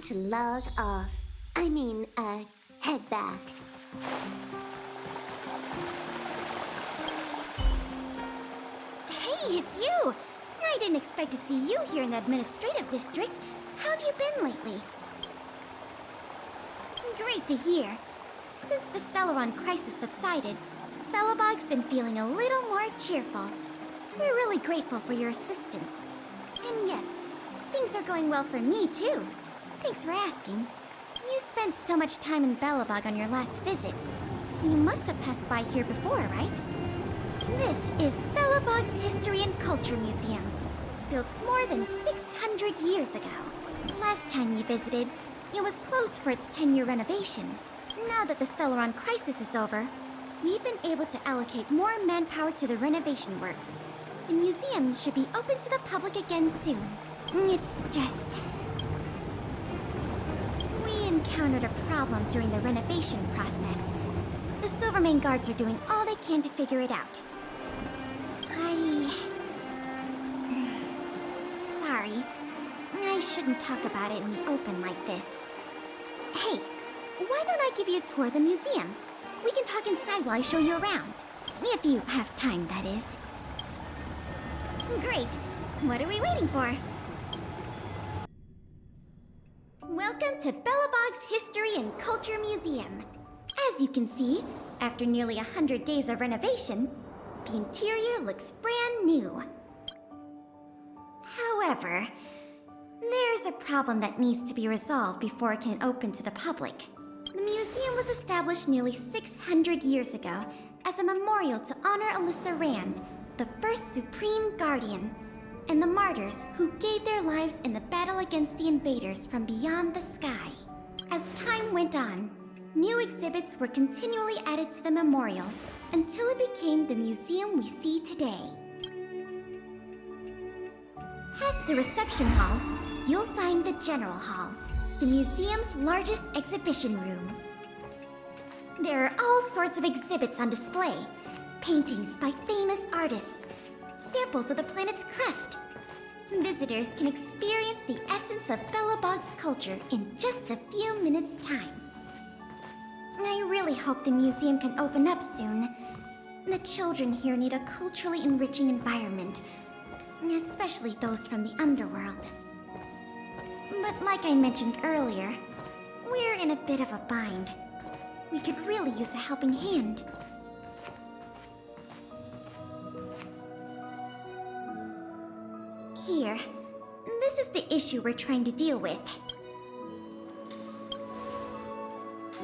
to log off. Head back. Hey, it's you! I didn't expect to see you here in the administrative district. How have you been lately? Great to hear. Since the Stellaron crisis subsided, Belobog's been feeling a little more cheerful. We're really grateful for your assistance. And yes, things are going well for me too. Thanks for asking. You spent so much time in Belobog on your last visit. You must have passed by here before, right? This is Belobog's History and Culture Museum, built more than 600 years ago. Last time you visited, it was closed for its 10-year renovation. Now that the Stellaron crisis is over, we've been able to allocate more manpower to the renovation works. The museum should be open to the public again soon. It's just... we encountered a problem during the renovation process. The Silvermane guards are doing all they can to figure it out. Sorry. I shouldn't talk about it in the open like this. Hey, why don't I give you a tour of the museum? We can talk inside while I show you around. If you have time, that is. Great. What are we waiting for? Welcome to Belobog's History and Culture Museum. As you can see, after nearly 100 days of renovation, the interior looks brand new. However, there's a problem that needs to be resolved before it can open to the public. The museum was established nearly 600 years ago as a memorial to honor Alyssa Rand, the first Supreme Guardian, and the martyrs who gave their lives in the battle against the invaders from beyond the sky. As time went on, new exhibits were continually added to the memorial until it became the museum we see today. Past the reception hall, you'll find the General Hall, the museum's largest exhibition room. There are all sorts of exhibits on display. Paintings by famous artists, samples of the planet's crust. Visitors can experience the essence of Belobog's culture in just a few minutes' time. I really hope the museum can open up soon. The children here need a culturally enriching environment, especially those from the underworld. But like I mentioned earlier, we're in a bit of a bind. We could really use a helping hand. Here, this is the issue we're trying to deal with.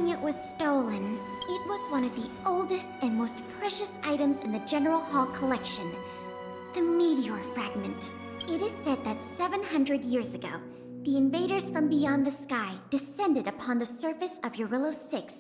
It was stolen. It was one of the oldest and most precious items in the General Hall collection. The meteor fragment. It is said that 700 years ago, the invaders from beyond the sky descended upon the surface of Eurillo 6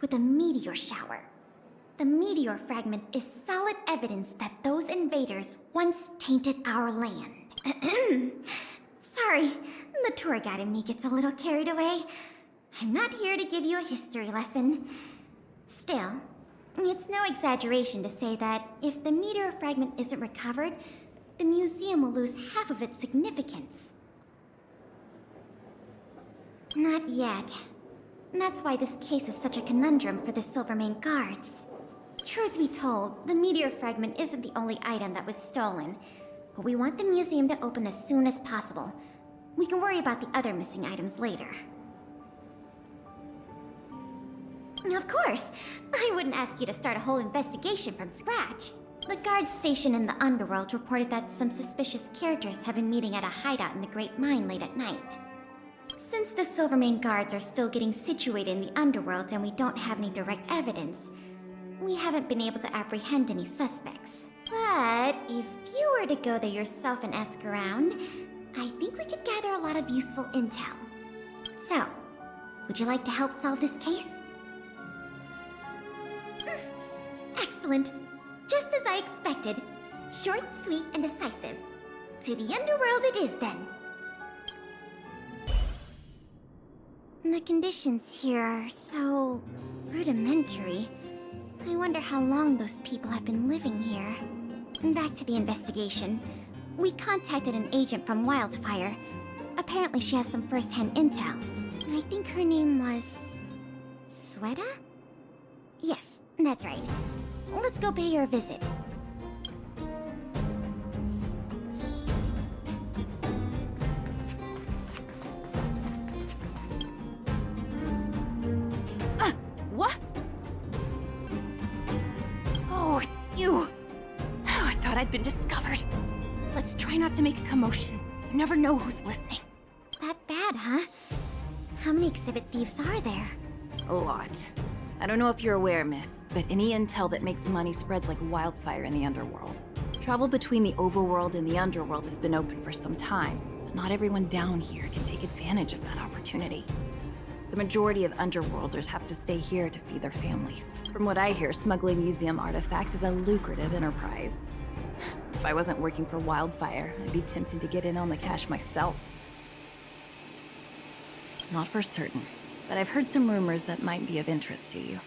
with a meteor shower. The meteor fragment is solid evidence that those invaders once tainted our land. Sorry, the tour guide in me gets a little carried away. I'm not here to give you a history lesson. Still, it's no exaggeration to say that if the meteor fragment isn't recovered, the museum will lose half of its significance. Not yet. That's why this case is such a conundrum for the Silvermane guards. Truth be told, the meteor fragment isn't the only item that was stolen, but we want the museum to open as soon as possible. We can worry about the other missing items later. Of course! I wouldn't ask you to start a whole investigation from scratch. The guard station in the underworld reported that some suspicious characters have been meeting at a hideout in the Great Mine late at night. Since the Silvermane guards are still getting situated in the underworld and we don't have any direct evidence, we haven't been able to apprehend any suspects. But if you were to go there yourself and ask around, I think we could gather a lot of useful intel. So, would you like to help solve this case? Excellent. Just as I expected. Short, sweet, and decisive. To the underworld it is, then. The conditions here are so rudimentary. I wonder how long those people have been living here. Back to the investigation. We contacted an agent from Wildfire. Apparently she has some first-hand intel. I think her name was... Sweta? Yes, that's right. Let's go pay her a visit. What? Oh, it's you! I thought I'd been discovered. Let's try not to make a commotion. You never know who's listening. That bad, huh? How many exhibit thieves are there? A lot. I don't know if you're aware, miss, but any intel that makes money spreads like wildfire in the underworld. Travel between the overworld and the underworld has been open for some time, but not everyone down here can take advantage of that opportunity. The majority of underworlders have to stay here to feed their families. From what I hear, smuggling museum artifacts is a lucrative enterprise. If I wasn't working for Wildfire, I'd be tempted to get in on the cash myself. Not for certain, but I've heard some rumors that might be of interest to you.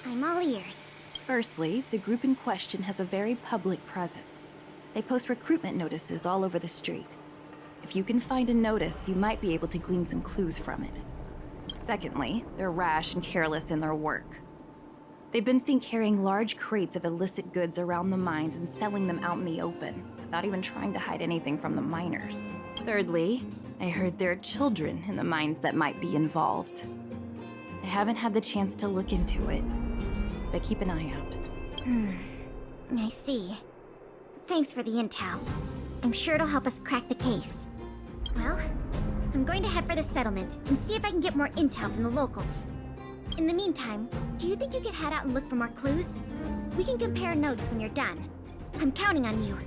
I'm all ears. Firstly, the group in question has a very public presence. They post recruitment notices all over the street. If you can find a notice, you might be able to glean some clues from it. Secondly, they're rash and careless in their work. They've been seen carrying large crates of illicit goods around the mines and selling them out in the open, without even trying to hide anything from the miners. Thirdly, I heard there are children in the mines that might be involved. I haven't had the chance to look into it, but keep an eye out. I see. Thanks for the intel. I'm sure it'll help us crack the case. Well, I'm going to head for the settlement and see if I can get more intel from the locals. In the meantime, do you think you could head out and look for more clues? We can compare notes when you're done. I'm counting on you.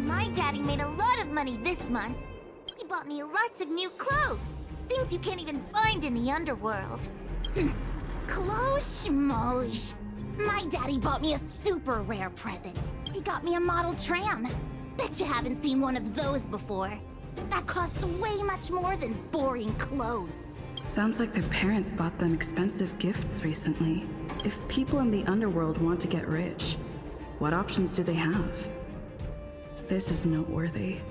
My daddy made a lot of money this month. He bought me lots of new clothes. Things you can't even find in the underworld. Close schmosh. My daddy bought me a super rare present. He got me a model tram. Bet you haven't seen one of those before. That costs way much more than boring clothes. Sounds like their parents bought them expensive gifts recently. If people in the underworld want to get rich, what options do they have? This is noteworthy.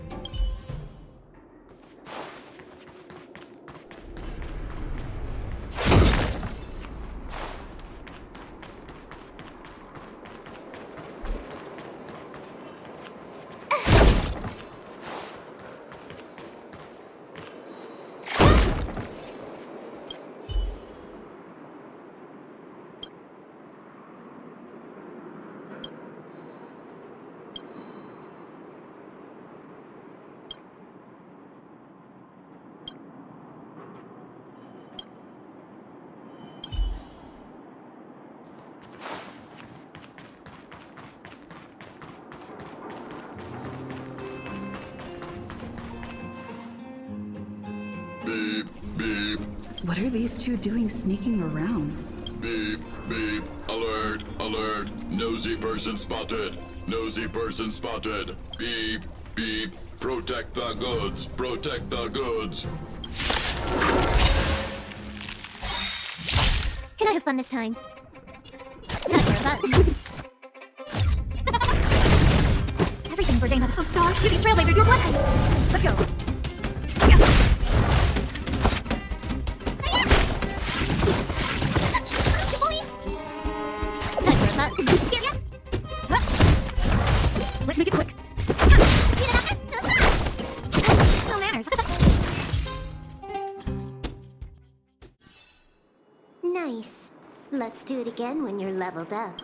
Beep, beep. What are these two doing sneaking around? Beep, beep. Alert, alert. Nosy person spotted. Nosy person spotted. Beep, beep. Protect the goods. Protect the goods. Can I have fun this time? Time for a button. Everything for Dana the Soul Star. You these trailblazers, your blessing. Let's go. Time for a button. Serious? Let's make it quick. No manners. Nice. Let's do it again when you're leveled up.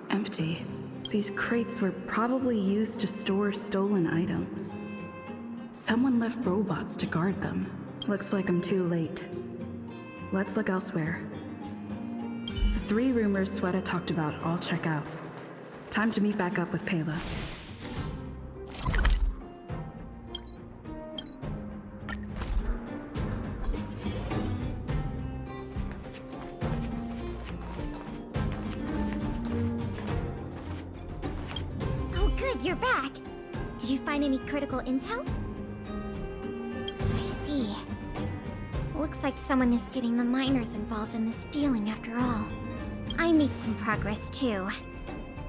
Empty. These crates were probably used to store stolen items. Someone left robots to guard them. Looks like I'm too late. Let's look elsewhere. The 3 rumors Sweta talked about all check out. Time to meet back up with Pela. Oh, good, you're back. Did you find any critical intel? I see. Looks like someone is getting the miners involved in the stealing after all. I made some progress too.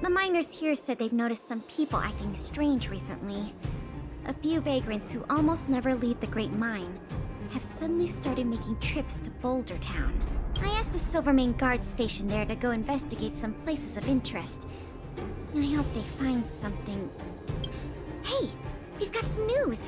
The miners here said they've noticed some people acting strange recently. A few vagrants who almost never leave the Great Mine have suddenly started making trips to Boulder Town. I asked the Silvermane guard station there to go investigate some places of interest. I hope they find something. Hey, we've got some news!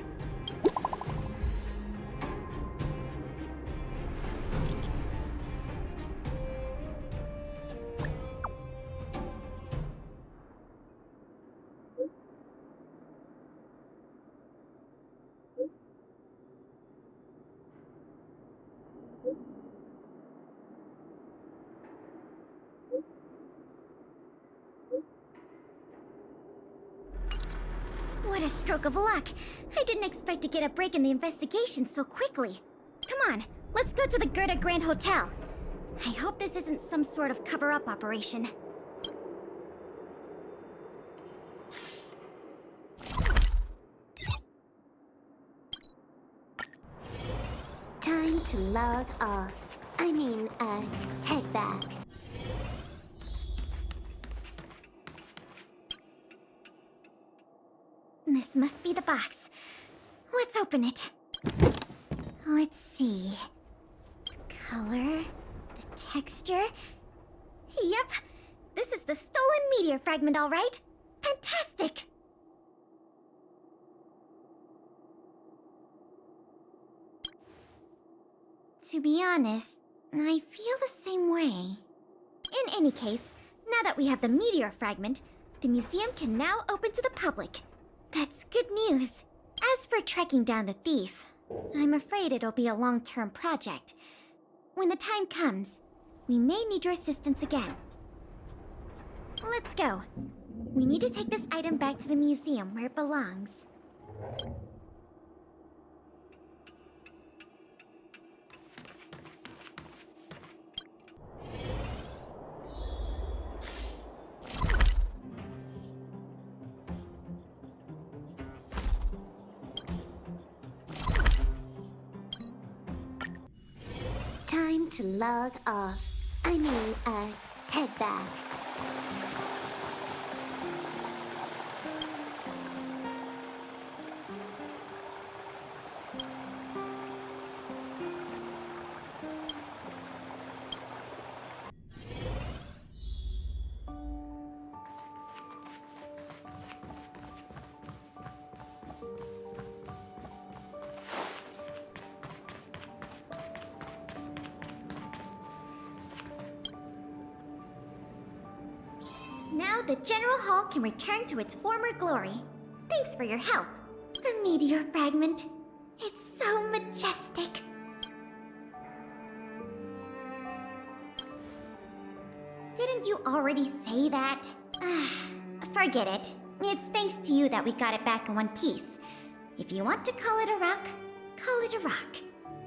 What a stroke of luck! I didn't expect to get a break in the investigation so quickly. Come on, let's go to the Gerda Grand Hotel. I hope this isn't some sort of cover-up operation. Time to log off. Head back. This must be the box. Let's open it. Let's see. Color, the texture. Yep, this is the stolen meteor fragment, all right. Fantastic! To be honest, I feel the same way. In any case, now that we have the meteor fragment, the museum can now open to the public. That's good news. As for tracking down the thief, I'm afraid it'll be a long-term project. When the time comes, we may need your assistance again. Let's go. We need to take this item back to the museum where it belongs. Time to log off. Head back. Now the General Hall can return to its former glory. Thanks for your help. The meteor fragment. It's so majestic. Didn't you already say that? Forget it. It's thanks to you that we got it back in one piece. If you want to call it a rock, call it a rock.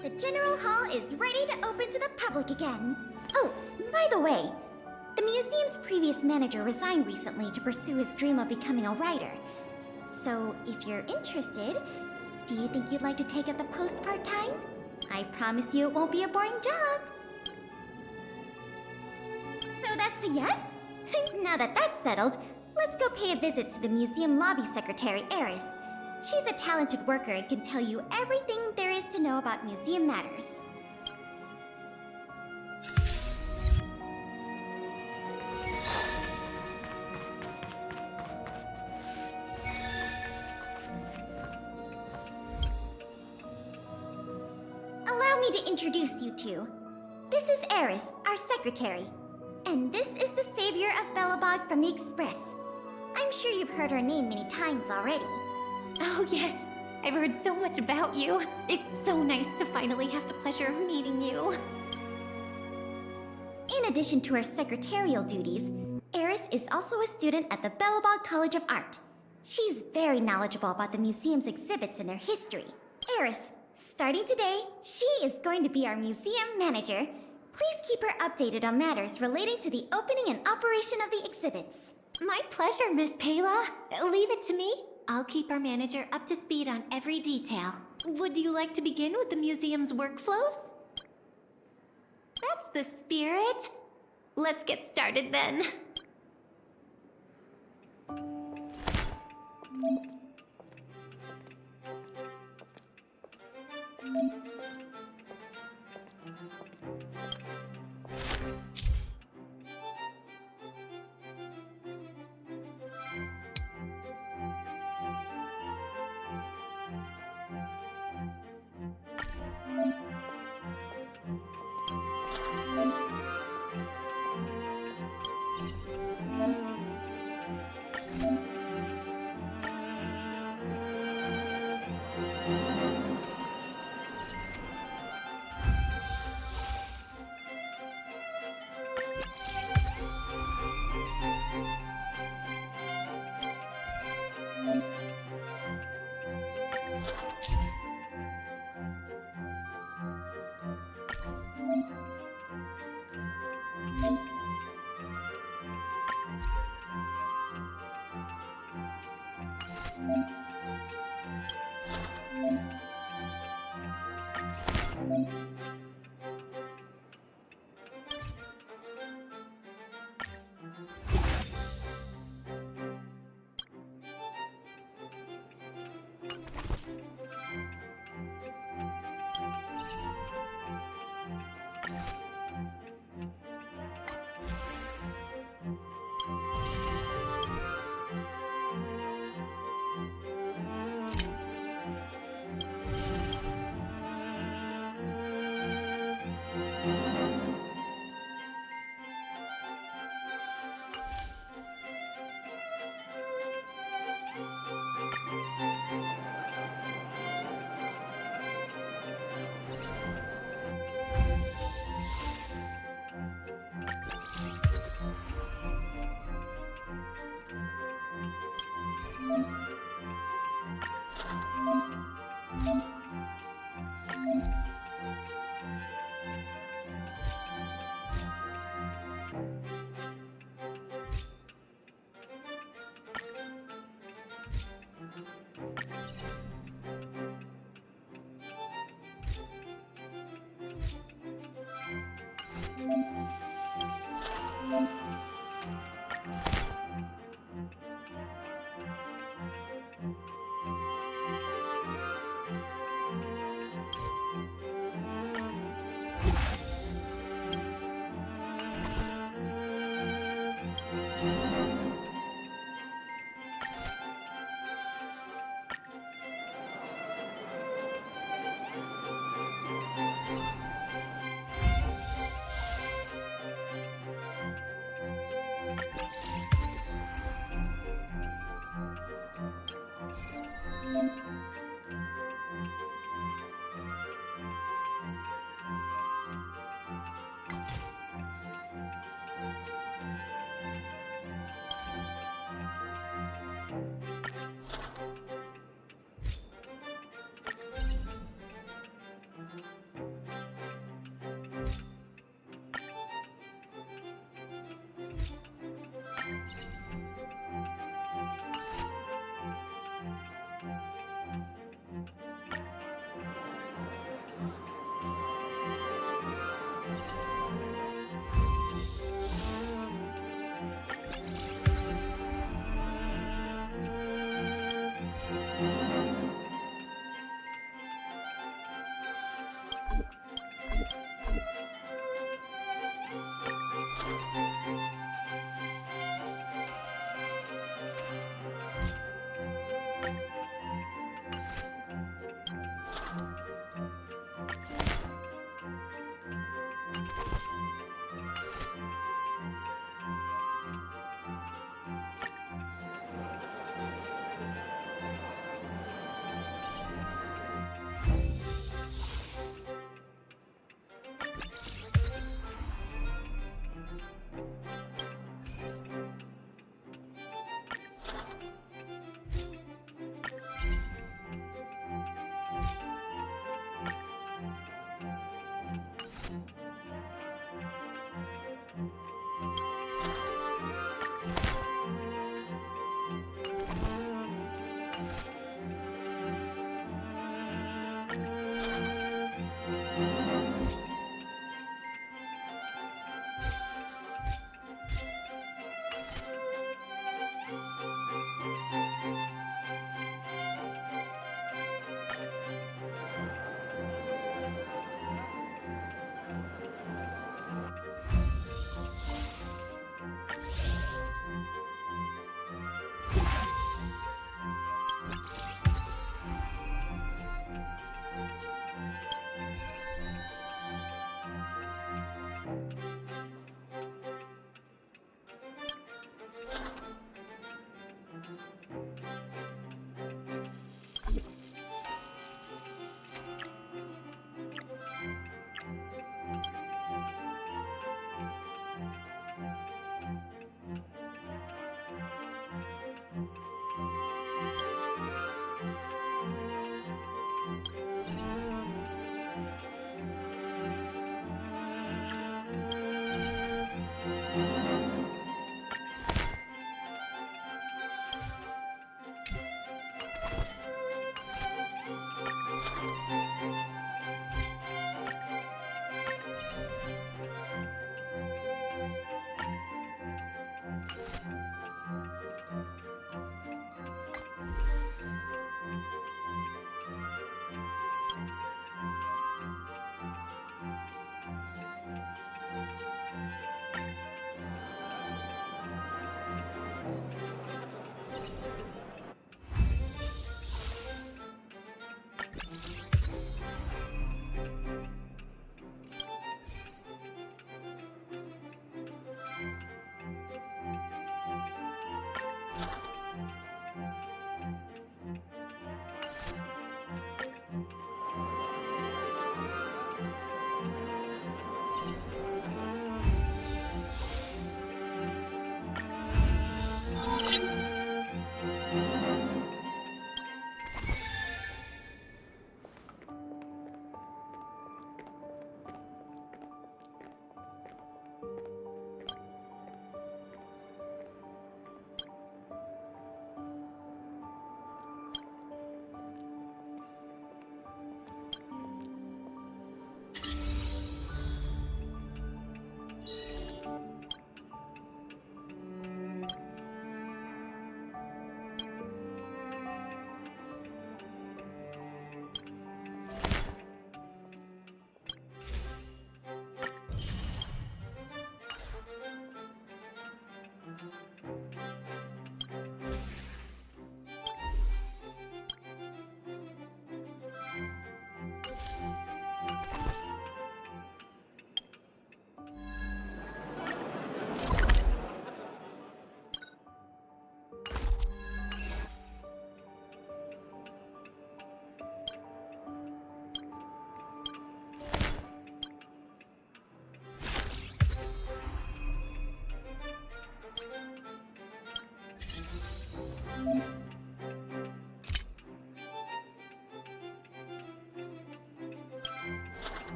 The General Hall is ready to open to the public again. Oh, by the way, the museum's previous manager resigned recently to pursue his dream of becoming a writer. So, if you're interested, do you think you'd like to take up the post part-time? I promise you it won't be a boring job. So that's a yes? Now that that's settled, let's go pay a visit to the museum lobby secretary, Eris. She's a talented worker and can tell you everything there is to know about museum matters. Allow me to introduce you two. This is Eris, our secretary. And this is the savior of Belobog from the Express. I'm sure you've heard her name many times already. Oh yes, I've heard so much about you. It's so nice to finally have the pleasure of meeting you. In addition to her secretarial duties, Eris is also a student at the Belobog College of Art. She's very knowledgeable about the museum's exhibits and their history. Eris, starting today, she is going to be our museum manager. Please keep her updated on matters relating to the opening and operation of the exhibits. My pleasure, Miss Payla. Leave it to me. I'll keep our manager up to speed on every detail. Would you like to begin with the museum's workflows? That's the spirit. Let's get started then.